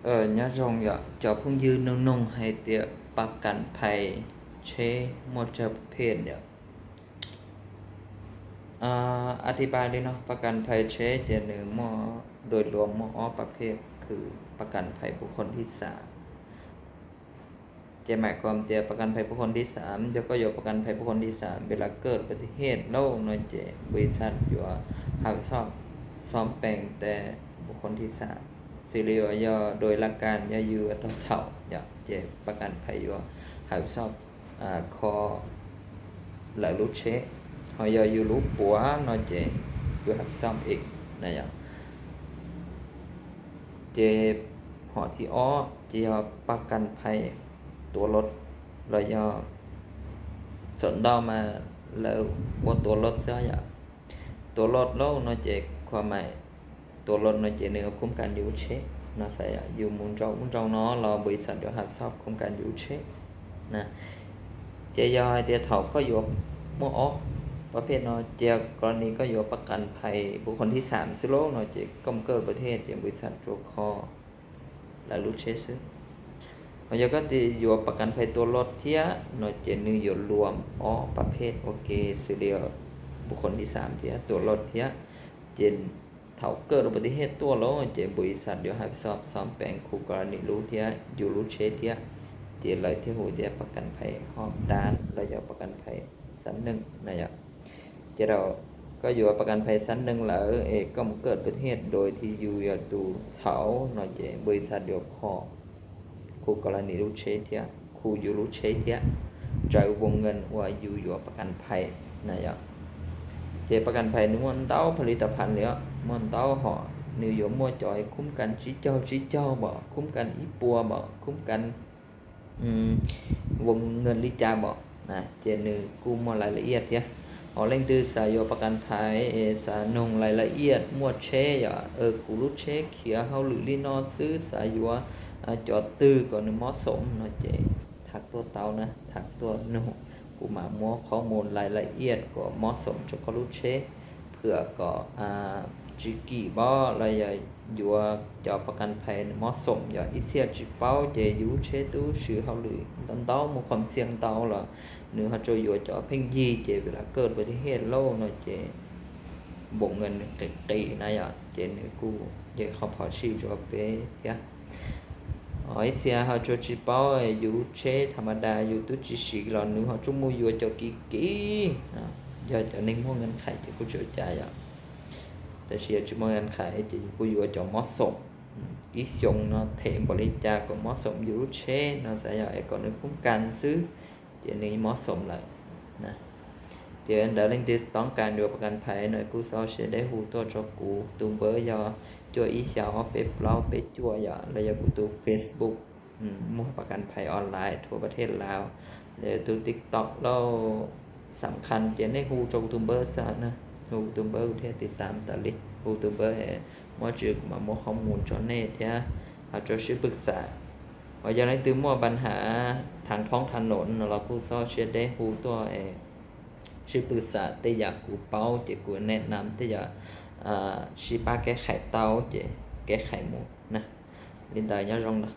nhá rong ya cho phung dư nông nông hay tiệp bạc cảnh phải chế một chập phê ya อธิบายด้วยเนาะประกันภัยเชเจหนึ่งมอโดยรวมมอประเภทคือประกันภัยบุคคลที่สามจะหมายความเจประกันภัยบุคคลที่สามเดี๋ยวก็อยู่ประกันภัยบุคคลที่สามเวลาเกิดอุบัติเหตุโลกเนาะเจบริษัทอยู่หาซ่อมแปลงแต่บุคคลที่สามสิริยอโดยหลักการยาอยู่ต้องเช่าอย่าเจประกันภัยอยู่หาซ่อมคอหลายรุ่นเชhọ giờ dù lú bủa nó chế vừa học xong ít này ạ chế họ thì ó chế họประกันภัยตัวรถเราจะสนดอมาแล้วว่าตัวรถซะอย่าตัวรถแล้วnó chế ความหมายตัวรถnó chế เนื้อคุ้มกันอยู่เชnó sẽอยู่มุนเจ้าnóเราบริษัทเดี๋ยวหักซอบคุ้มกันอยู่เชนะเจียอยเตียเถาก็อยู่มั่วอ้อประเภทเนาะเจียกรณีก็อยู่ประกันภัยบุคคลที่สามซึ่งโลกเนาะเจียก็เกิดประเทศอย่างบริษัทโจคอและลูเชซึ่งเขาจะก็ตีอยู่ประกันภัยตัวรถเทียเนาะเจียนึงอยู่รวมอ๋อประเภทโอเคสื่อเดียวบุคคลที่สามเทียตัวรถเทียเจนเท่าเกิดอุบัติเหตุตัวแล้วเจียบริษัทเดี๋ยวให้สอบซ้อมแปลงคู่กรณีรู้เทียอยู่รู้เชเทียเจียเลยที่หัวเจียประกันภัยหอบด้านเราจะประกันภัยชั้นหนึ่งนะครับจะเราก็อยู่ประกันภัยชั้นหนึ่งแล้วก็มันเกิดประเทศโดยที่อยู่ตูเสาหน่อยเจบริษัทเดียวคอคู่กรณีรู้เชเทียคู่อยู่รู้เชเทียจ่ายวงเงินว่าอยู่ประกันภัยนะครับเจประกันภัยนึกว่าเต้าผลิตภัณฑ์เนี่ยมันเต้าห่อนิวยอร์กมัวจอยคุ้มกันชี้เจ้าบ่คุ้มกันอีปัวบ่คุ้มกันวงเงินลิจาบ่นะเจนึกกู้มารายละเอียดเนี่ยhọ lên từ xã hộiประกันภัยxãนงรายละเอียดมั่วเชอย่ากูรู้เชเขียเขาหรือลีนอซื้อสายว่าจอดตื้อก่อนเหมาะสมนะเจถักตัวเตานะถักตัวหนูกูมามั่วข้อมูลรายละเอียดก็เหมาะสมจะก็รู้เชเผื่อก็จีกี่บ่อะไรอยู่จอประกันภัยเหมาะสมอย่าอิเซียจีเป้าเจยูเชตู้ซื้อเขาหรือตันเต้าmộtความเสี่ยงเต้าlà nếu họ cho dù cho phanh gì chế vì là cơn bởi thế hệ lâu nó chế bộ ngân cái kỳ này ạ chế nếu cô chế không họ siêu cho bé ya hỏi xe họ cho chị bảo dù chế thầm đa dù tôi chỉ sĩ là nếu họ chung mua dù cho kỹ giờ cho nên mua ngân khai thì cô cho chạy ạแต่เชียร์จุมงานขายจะกูอยู่จอมอสมอีชงเนาะเทมบริจาคก็มอสมอยู่เช่เนาะสายใหญ่ก่อนนึกคุ้มกันซื้อเจนี้มอสมเลยนะเจนเดลิงติสต้องการอยู่ประกันภัยหน่อยกูซอเชได้หูตัวจอกูตุ้มเบอร์ยอจัวอีเฉาเป็ดเปล่าเป็ดจั่วยอแล้วยากูตัว Facebook มั่วประกันภัยออนไลน์ทั่วประเทศลาวแล้วตัว TikTok เราสำคัญเจนได้หูจอตุ้มเบอร์ซะนะยูทูบเบอร์ที่ติดตามตลอดยูทูบเบอร์มั่วจืดมามั่วข้อมูลจอเน็ตที่เขาจะช่วยปรึกษาว่าอย่างไรตัวมั่วปัญหาทางท้องถนนเรากูซ้อเชื่อได้หูตัวช่วยปรึกษาแต่อยากกูเป้าจะกูแนะนำแต่อยากชี้ป้าแก้ไขเต้าจะแก้ไขหมดนะลินดายย่ารองละ